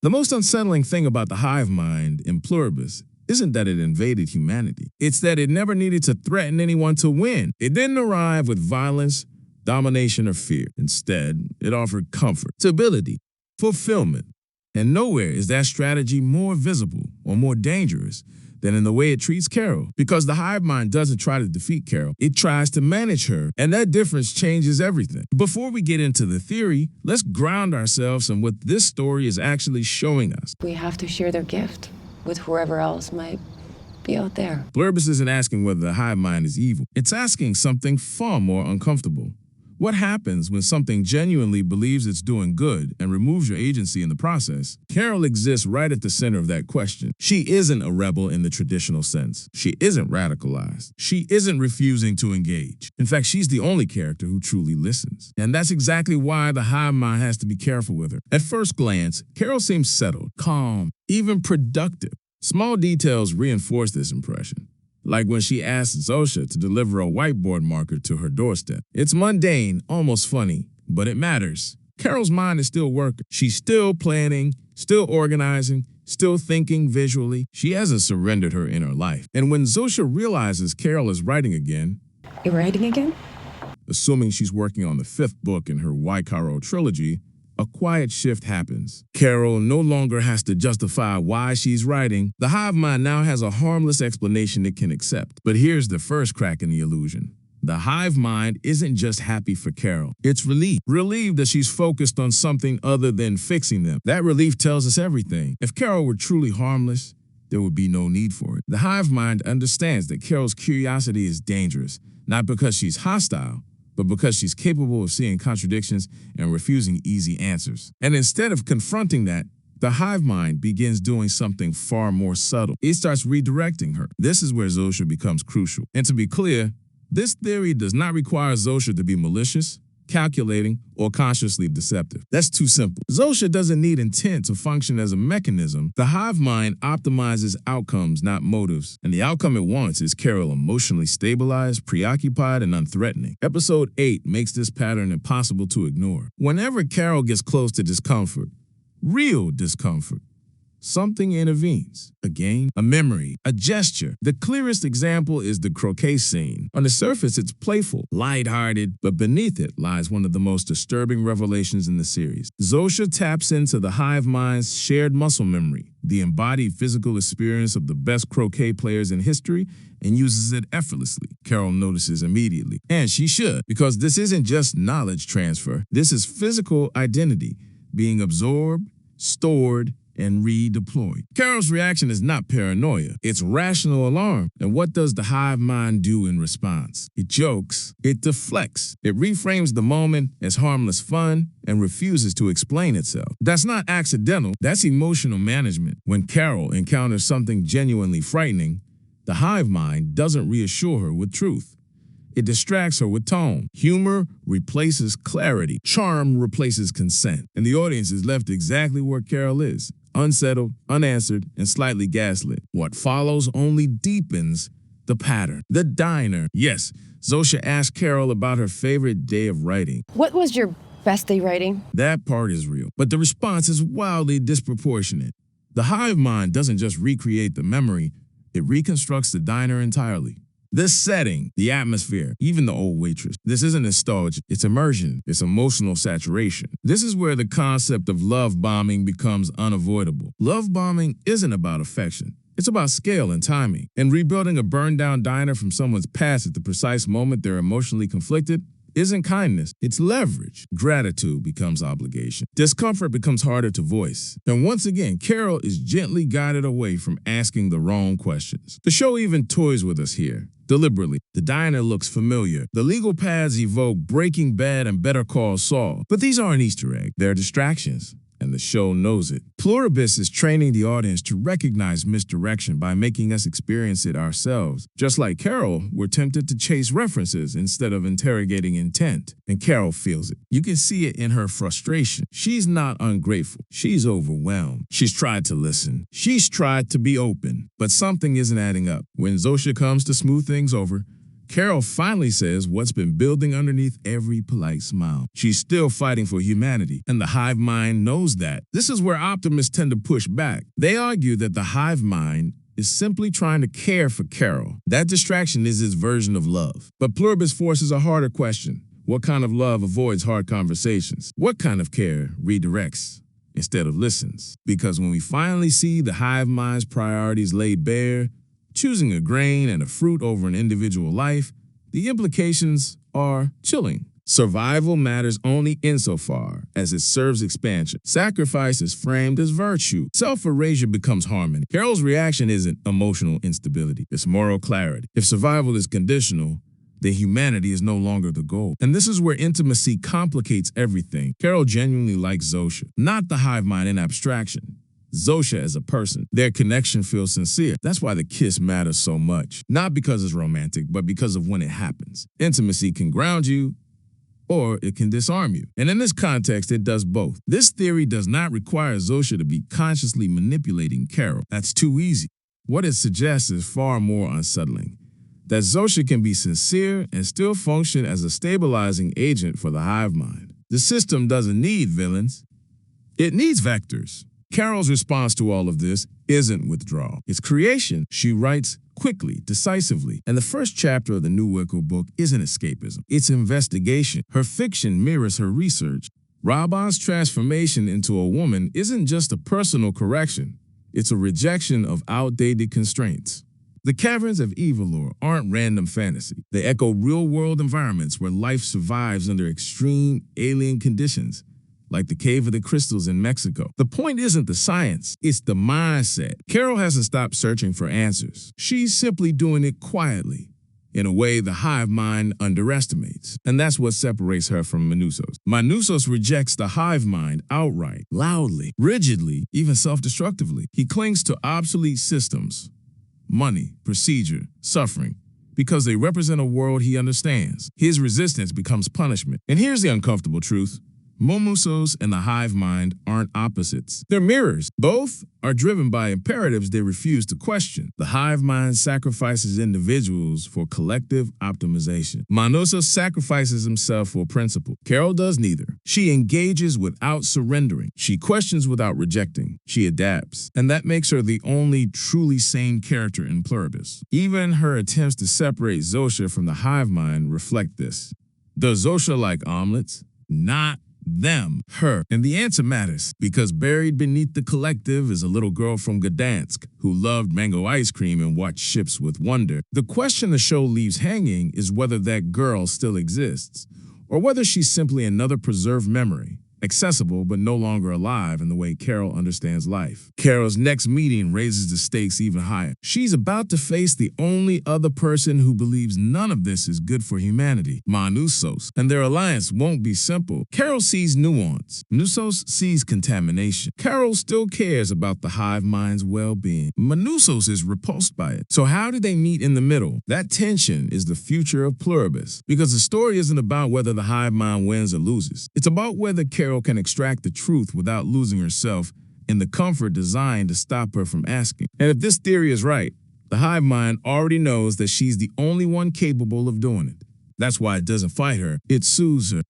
The most unsettling thing about the hive mind in Pluribus isn't that it invaded humanity. It's that it never needed to threaten anyone to win. It didn't arrive with violence, domination, or fear. Instead, it offered comfort, stability, fulfillment. And nowhere is that strategy more visible or more dangerous than in the way it treats Carol. Because the hive mind doesn't try to defeat Carol, it tries to manage her, and that difference changes everything. Before we get into the theory, let's ground ourselves in what this story is actually showing us. We have to share their gift with whoever else might be out there. Pluribus isn't asking whether the hive mind is evil. It's asking something far more uncomfortable. What happens when something genuinely believes it's doing good and removes your agency in the process? Carol exists right at the center of that question. She isn't a rebel in the traditional sense. She isn't radicalized. She isn't refusing to engage. In fact, she's the only character who truly listens. And that's exactly why the hive mind has to be careful with her. At first glance, Carol seems settled, calm, even productive. Small details reinforce this impression. Like when she asks Zosia to deliver a whiteboard marker to her doorstep. It's mundane, almost funny, but it matters. Carol's mind is still working. She's still planning, still organizing, still thinking visually. She hasn't surrendered her inner life. And when Zosia realizes Carol is writing again, You're writing again? assuming she's working on the 5th book in her Wycaro trilogy, a quiet shift happens. Carol no longer has to justify why she's writing. The hive mind now has a harmless explanation it can accept. But here's the first crack in the illusion. The hive mind isn't just happy for Carol. It's relieved. Relieved that she's focused on something other than fixing them. That relief tells us everything. If Carol were truly harmless, there would be no need for it. The hive mind understands that Carol's curiosity is dangerous, not because she's hostile, but because she's capable of seeing contradictions and refusing easy answers. And instead of confronting that, the hive mind begins doing something far more subtle. It starts redirecting her. This is where Zosia becomes crucial. And to be clear, this theory does not require Zosia to be malicious, calculating, or consciously deceptive. That's too simple. Zosia doesn't need intent to function as a mechanism. The hive mind optimizes outcomes, not motives. And the outcome it wants is Carol emotionally stabilized, preoccupied, and unthreatening. Episode 8 makes this pattern impossible to ignore. Whenever Carol gets close to discomfort, real discomfort, something intervenes. A game, a memory, a gesture. The clearest example is the croquet scene. On the surface, it's playful, lighthearted, but beneath it lies one of the most disturbing revelations in the series. Zosia taps into the hive mind's shared muscle memory, the embodied physical experience of the best croquet players in history, and uses it effortlessly. Carol notices immediately. And she should, because this isn't just knowledge transfer. This is physical identity being absorbed, stored, and redeployed. Carol's reaction is not paranoia, it's rational alarm. And what does the hive mind do in response? It jokes, it deflects, it reframes the moment as harmless fun, and refuses to explain itself. That's not accidental, that's emotional management. When Carol encounters something genuinely frightening, the hive mind doesn't reassure her with truth. It distracts her with tone. Humor replaces clarity. Charm replaces consent. And the audience is left exactly where Carol is, unsettled, unanswered, and slightly gaslit. What follows only deepens the pattern. The diner. Yes, Zosia asked Carol about her favorite day of writing. What was your best day writing? That part is real, but the response is wildly disproportionate. The hive mind doesn't just recreate the memory, it reconstructs the diner entirely. This setting, the atmosphere, even the old waitress, this isn't nostalgia, it's immersion, it's emotional saturation. This is where the concept of love bombing becomes unavoidable. Love bombing isn't about affection. It's about scale and timing. And rebuilding a burned down diner from someone's past at the precise moment they're emotionally conflicted isn't kindness, it's leverage. Gratitude becomes obligation. Discomfort becomes harder to voice. And once again, Carol is gently guided away from asking the wrong questions. The show even toys with us here. Deliberately, the diner looks familiar. The legal paths evoke Breaking Bad and Better Call Saul. But these aren't Easter eggs, they're distractions. And the show knows it. Pluribus is training the audience to recognize misdirection by making us experience it ourselves. Just like Carol, we're tempted to chase references instead of interrogating intent. And Carol feels it. You can see it in her frustration. She's not ungrateful. She's overwhelmed. She's tried to listen. She's tried to be open. But something isn't adding up. When Zosia comes to smooth things over, Carol finally says what's been building underneath every polite smile. She's still fighting for humanity, and the hive mind knows that. This is where optimists tend to push back. They argue that the hive mind is simply trying to care for Carol. That distraction is his version of love. But Pluribus forces a harder question. What kind of love avoids hard conversations? What kind of care redirects instead of listens? Because when we finally see the hive mind's priorities laid bare, choosing a grain and a fruit over an individual life, the implications are chilling. Survival matters only insofar as it serves expansion. Sacrifice is framed as virtue. Self-erasure becomes harmony. Carol's reaction isn't emotional instability, it's moral clarity. If survival is conditional, then humanity is no longer the goal. And this is where intimacy complicates everything. Carol genuinely likes Zosia, not the hive mind in abstraction. Zosia as a person. Their connection feels sincere. That's why the kiss matters so much. Not because it's romantic, but because of when it happens. Intimacy can ground you, or it can disarm you. And in this context, it does both. This theory does not require Zosia to be consciously manipulating Carol. That's too easy. What it suggests is far more unsettling. That Zosia can be sincere and still function as a stabilizing agent for the hive mind. The system doesn't need villains. It needs vectors. Carol's response to all of this isn't withdrawal. It's creation. She writes quickly, decisively. And the first chapter of the new Wycaro book isn't escapism. It's investigation. Her fiction mirrors her research. Raban's transformation into a woman isn't just a personal correction. It's a rejection of outdated constraints. The caverns of Evilor aren't random fantasy. They echo real-world environments where life survives under extreme alien conditions, like the Cave of the Crystals in Mexico. The point isn't the science, it's the mindset. Carol hasn't stopped searching for answers. She's simply doing it quietly, in a way the hive mind underestimates. And that's what separates her from Manusos. Manusos rejects the hive mind outright, loudly, rigidly, even self-destructively. He clings to obsolete systems, money, procedure, suffering, because they represent a world he understands. His resistance becomes punishment. And here's the uncomfortable truth. Manusos and the hive mind aren't opposites. They're mirrors. Both are driven by imperatives they refuse to question. The hive mind sacrifices individuals for collective optimization. Manusos sacrifices himself for principle. Carol does neither. She engages without surrendering. She questions without rejecting. She adapts. And that makes her the only truly sane character in Pluribus. Even her attempts to separate Zosia from the hive mind reflect this. Does Zosia like omelets? Not them, her. And the answer matters, because buried beneath the collective is a little girl from Gdansk who loved mango ice cream and watched ships with wonder. The question the show leaves hanging is whether that girl still exists, or whether she's simply another preserved memory, accessible but no longer alive in the way Carol understands life. Carol's next meeting raises the stakes even higher. She's about to face the only other person who believes none of this is good for humanity, Manusos, and their alliance won't be simple. Carol sees nuance. Manusos sees contamination. Carol still cares about the hive mind's well-being. Manusos is repulsed by it. So how do they meet in the middle? That tension is the future of Pluribus, because the story isn't about whether the hive mind wins or loses. It's about whether Carol can extract the truth without losing herself in the comfort designed to stop her from asking. And if this theory is right, the hive mind already knows that she's the only one capable of doing it. That's why it doesn't fight her, it soothes her.